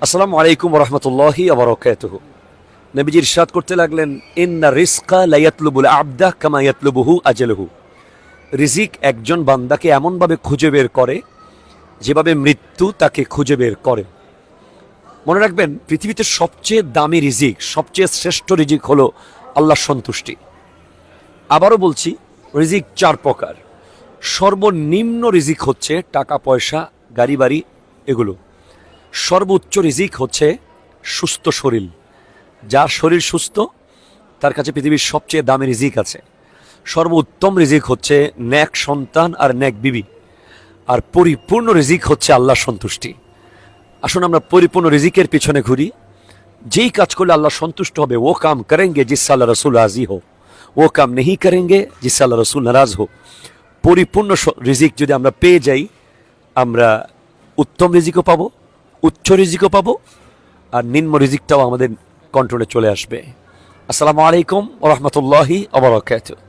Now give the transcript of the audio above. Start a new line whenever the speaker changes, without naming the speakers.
আসসালামু আলাইকুম রহমতুল্লাহি আবরাকাতুহু। নবীজি ইরশাদ করতে লাগলেন, ইন্না রিজকা লা ইয়াতলুবুল আবদা কামা ইয়াতলুবুহু আজালুহু। রিজিক একজন বান্দাকে এমনভাবে খুঁজে বের করে যেভাবে মৃত্যু তাকে খুঁজে বের করে। মনে রাখবেন, পৃথিবীতে সবচেয়ে দামি রিজিক, সবচেয়ে শ্রেষ্ঠ রিজিক হলো আল্লাহর সন্তুষ্টি। আবারও বলছি, রিজিক চার প্রকার। সর্বনিম্ন রিজিক হচ্ছে টাকা পয়সা, গাড়ি বাড়ি, এগুলো। সর্বোচ্চ রিজিক হচ্ছে সুস্থ শরীর। যার শরীর সুস্থ তার কাছে পৃথিবীর সবচেয়ে দামি রিজিক আছে। সর্বোত্তম রিজিক হচ্ছে ন্যাক সন্তান আর ন্যাক বিবি। আর পরিপূর্ণ রিজিক হচ্ছে আল্লাহর সন্তুষ্টি। আসুন আমরা পরিপূর্ণ রিজিকের পিছনে ঘুরি। যেই কাজ করলে আল্লাহ সন্তুষ্ট হবে, ও কাম করেঙ্গে জিসসে আল্লাহ রসুল রাজি হো, ও কাম নেহি করেঙ্গে জিসসে আল্লাহ রসুল নারাজ হো। পরিপূর্ণ রিজিক যদি আমরা পেয়ে যাই, আমরা উত্তম রিজিকও পাবো, উচ্চ রিজিকও পাবো, আর নিম্ন রিজিকটাও আমাদের কন্ট্রোলে চলে আসবে। আসসালামু আলাইকুম ওয়া রাহমাতুল্লাহি ওয়া বারাকাতুহু।